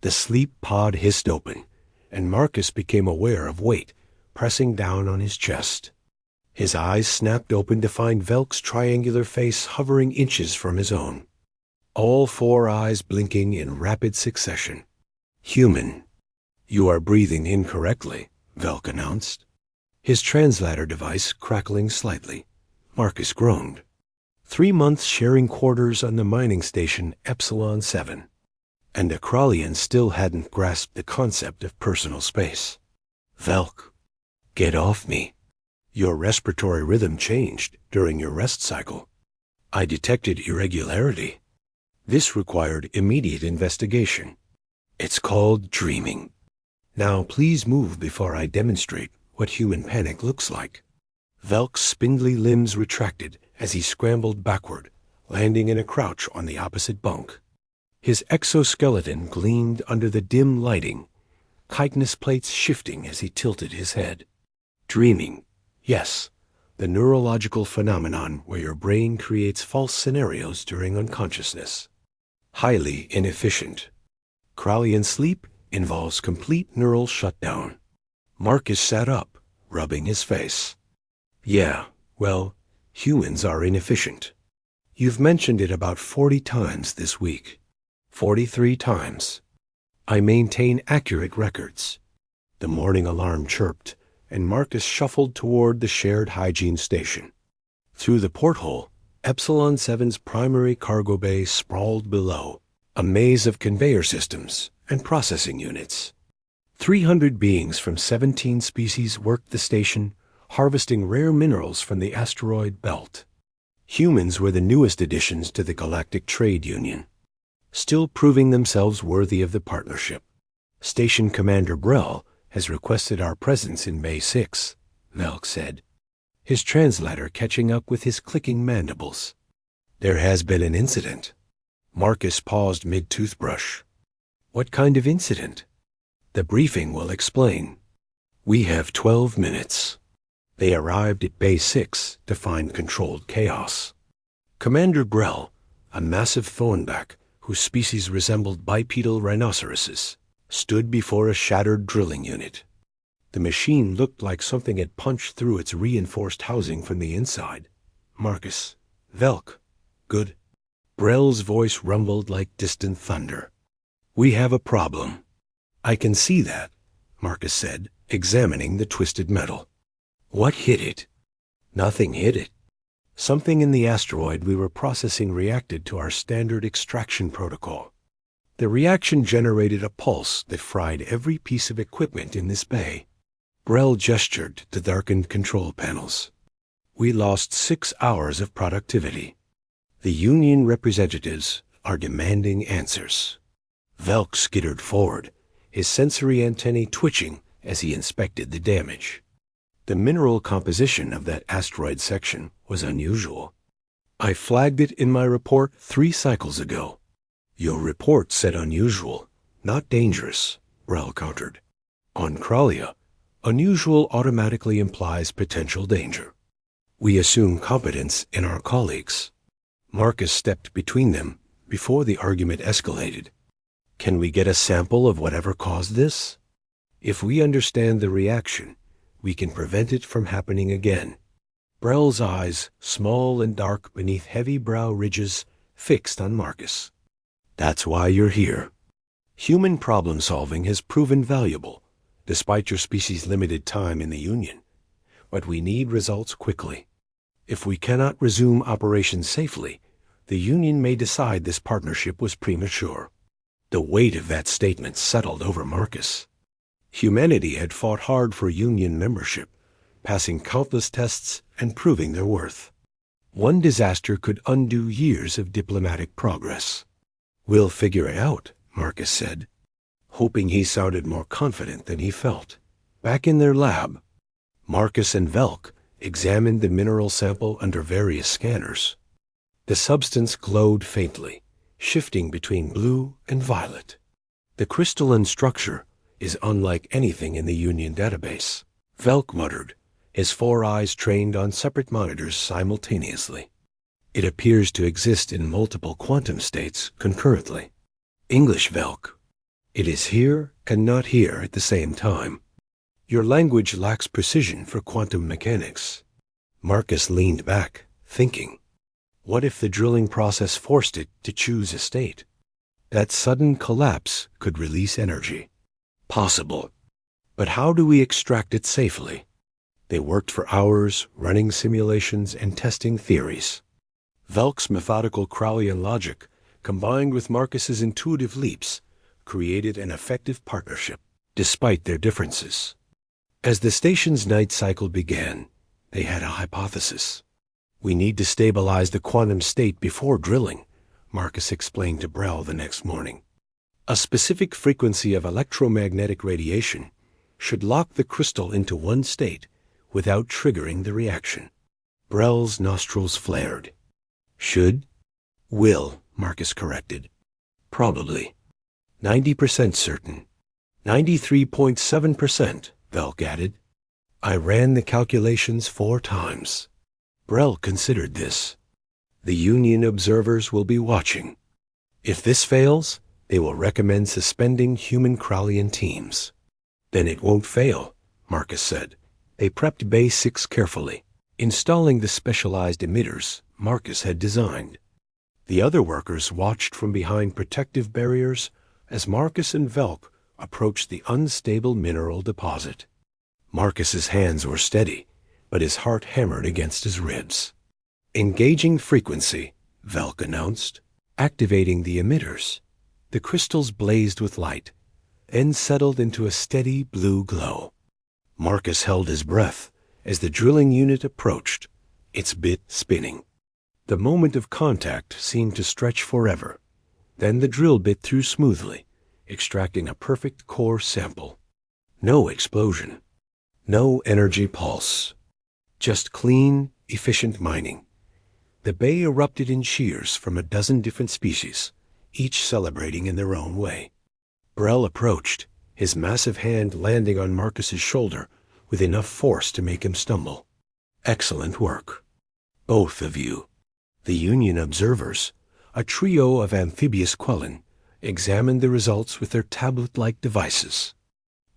The sleep pod hissed open, and Marcus became aware of weight pressing down on his chest. His eyes snapped open to find Velk's triangular face hovering inches from his own. All four eyes blinking in rapid succession. "Human, you are breathing incorrectly," Velk announced. His translator device crackling slightly. Marcus groaned. 3 months sharing quarters on the mining station Epsilon 7. And a Kralian still hadn't grasped the concept of personal space. "Velk, get off me. Your respiratory rhythm changed during your rest cycle. I detected irregularity. This required immediate investigation. It's called dreaming. Now please move before I demonstrate what human panic looks like." Velk's spindly limbs retracted as he scrambled backward, landing in a crouch on the opposite bunk. His exoskeleton gleamed under the dim lighting, chitinous plates shifting as he tilted his head. Dreaming, yes, the neurological phenomenon where your brain creates false scenarios during unconsciousness. Highly inefficient. Kralian sleep involves complete neural shutdown. Marcus sat up, rubbing his face. "Yeah, well, humans are inefficient. You've mentioned it about 40 times this week. 43 times. I maintain accurate records." The morning alarm chirped, and Marcus shuffled toward the shared hygiene station. Through the porthole, Epsilon 7's primary cargo bay sprawled below, a maze of conveyor systems and processing units. 300 beings from 17 species worked the station, harvesting rare minerals from the asteroid belt. Humans were the newest additions to the Galactic Trade Union, still proving themselves worthy of the partnership. "Station Commander Brell has requested our presence in Bay 6, Velk said, his translator catching up with his clicking mandibles. "There has been an incident." Marcus paused mid-toothbrush. "What kind of incident?" "The briefing will explain. We have 12 minutes." They arrived at Bay 6 to find controlled chaos. Commander Brell, a massive thornback whose species resembled bipedal rhinoceroses, stood before a shattered drilling unit. The machine looked like something had punched through its reinforced housing from the inside. "Marcus, Velk, good." Brell's voice rumbled like distant thunder. "We have a problem." "I can see that," Marcus said, examining the twisted metal. "What hit it?" "Nothing hit it. Something in the asteroid we were processing reacted to our standard extraction protocol. The reaction generated a pulse that fried every piece of equipment in this bay." Brell gestured to darkened control panels. "We lost 6 hours of productivity. The union representatives are demanding answers." Velk skittered forward, his sensory antennae twitching as he inspected the damage. The mineral composition of that asteroid section was unusual. "I flagged it in my report 3 cycles ago." "Your report said unusual, not dangerous," Brell countered. "On Kralia, unusual automatically implies potential danger. We assume competence in our colleagues." Marcus stepped between them before the argument escalated. "Can we get a sample of whatever caused this? If we understand the reaction, we can prevent it from happening again." Brell's eyes, small and dark beneath heavy brow ridges, fixed on Marcus. "That's why you're here. Human problem-solving has proven valuable, despite your species' limited time in the Union. But we need results quickly. If we cannot resume operations safely, the Union may decide this partnership was premature." The weight of that statement settled over Marcus. Humanity had fought hard for Union membership, passing countless tests and proving their worth. One disaster could undo years of diplomatic progress. "We'll figure it out," Marcus said, hoping he sounded more confident than he felt. Back in their lab, Marcus and Velk examined the mineral sample under various scanners. The substance glowed faintly, shifting between blue and violet. "The crystalline structure is unlike anything in the Union database," Velk muttered, his 4 eyes trained on separate monitors simultaneously. "It appears to exist in multiple quantum states concurrently." "English, Velk." It is here and not here at the same time. Your language lacks precision for quantum mechanics. Marcus leaned back, thinking. What if the drilling process forced it to choose a state? That sudden collapse could release energy. Possible. But how do we extract it safely? They worked for hours, running simulations and testing theories. Velk's methodical Crowleyan logic, combined with Marcus's intuitive leaps, created an effective partnership, despite their differences. As the station's night cycle began, they had a hypothesis. We need to stabilize the quantum state before drilling, Marcus explained to Brel the next morning. A specific frequency of electromagnetic radiation should lock the crystal into one state without triggering the reaction. Brel's nostrils flared. Should? Will, Marcus corrected. Probably. 90% certain. 93.7%, Velk added. I ran the calculations 4 times. Brel considered this. The Union observers will be watching. If this fails, they will recommend suspending human Crowleyan teams. Then it won't fail, Marcus said. They prepped Bay 6 carefully, installing the specialized emitters Marcus had designed. The other workers watched from behind protective barriers as Marcus and Velk approached the unstable mineral deposit. Marcus's hands were steady, but his heart hammered against his ribs. Engaging frequency, Velk announced, activating the emitters. The crystals blazed with light, then settled into a steady blue glow. Marcus held his breath as the drilling unit approached, its bit spinning. The moment of contact seemed to stretch forever. Then the drill bit through smoothly, extracting a perfect core sample. No explosion. No energy pulse. Just clean, efficient mining. The bay erupted in shears from a dozen different species, each celebrating in their own way. Brel approached, his massive hand landing on Marcus's shoulder with enough force to make him stumble. Excellent work. Both of you. The Union observers, a trio of amphibious Quellen, examined the results with their tablet-like devices.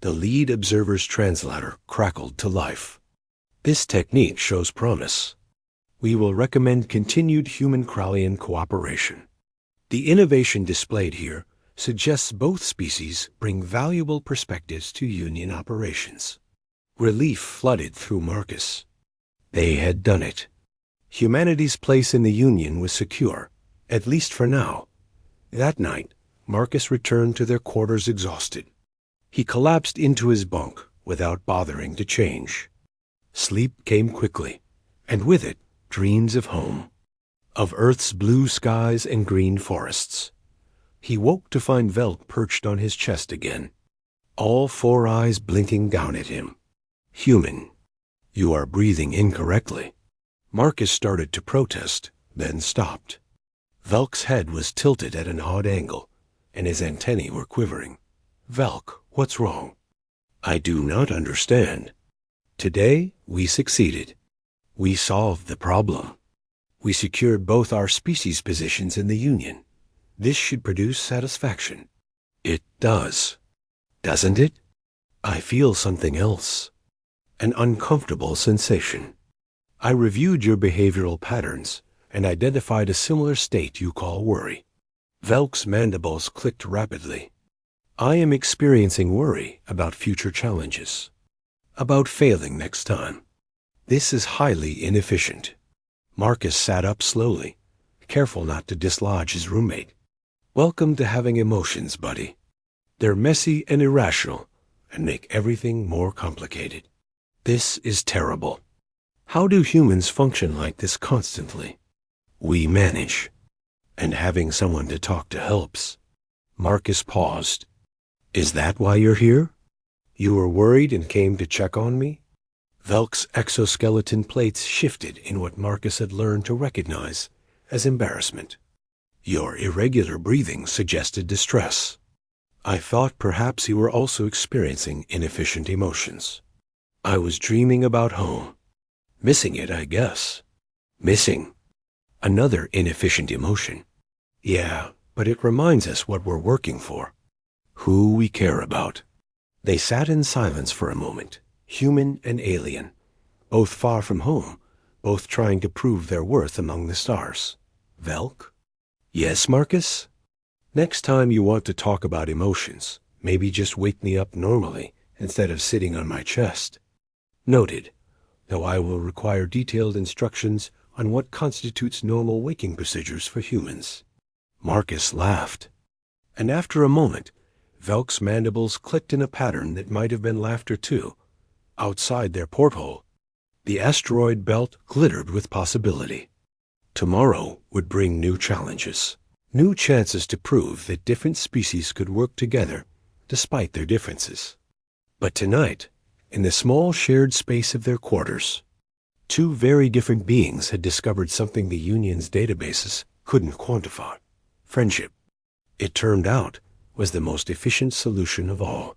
The lead observer's translator crackled to life. This technique shows promise. We will recommend continued human-Crowleyan cooperation. The innovation displayed here suggests both species bring valuable perspectives to Union operations. Relief flooded through Marcus. They had done it. Humanity's place in the Union was secure, at least for now. That night, Marcus returned to their quarters exhausted. He collapsed into his bunk without bothering to change. Sleep came quickly, and with it, dreams of home, of Earth's blue skies and green forests. He woke to find Velk perched on his chest again, all 4 eyes blinking down at him. Human, you are breathing incorrectly. Marcus started to protest, then stopped. Velk's head was tilted at an odd angle, and his antennae were quivering. Velk, what's wrong? I do not understand. Today, we succeeded. We solved the problem. We secured both our species positions in the Union. This should produce satisfaction. It does. Doesn't it? I feel something else. An uncomfortable sensation. I reviewed your behavioral patterns and identified a similar state you call worry. Velk's mandibles clicked rapidly. I am experiencing worry about future challenges, about failing next time. This is highly inefficient. Marcus sat up slowly, careful not to dislodge his roommate. Welcome to having emotions, buddy. They're messy and irrational and make everything more complicated. This is terrible. How do humans function like this constantly? We manage. And having someone to talk to helps. Marcus paused. Is that why you're here? You were worried and came to check on me? Velk's exoskeleton plates shifted in what Marcus had learned to recognize as embarrassment. Your irregular breathing suggested distress. I thought perhaps you were also experiencing inefficient emotions. I was dreaming about home. Missing it, I guess. Missing. Another inefficient emotion. Yeah, but it reminds us what we're working for. who we care about. They sat in silence for a moment, human and alien, both far from home, both trying to prove their worth among the stars. Velk? Yes, Marcus? Next time you want to talk about emotions, maybe just wake me up normally instead of sitting on my chest. Noted, though I will require detailed instructions on what constitutes normal waking procedures for humans. Marcus laughed, and after a moment, Velk's mandibles clicked in a pattern that might have been laughter too. Outside their porthole, the asteroid belt glittered with possibility. Tomorrow would bring new challenges, new chances to prove that different species could work together despite their differences. But tonight, in the small shared space of their quarters, two very different beings had discovered something the Union's databases couldn't quantify. Friendship, it turned out, was the most efficient solution of all.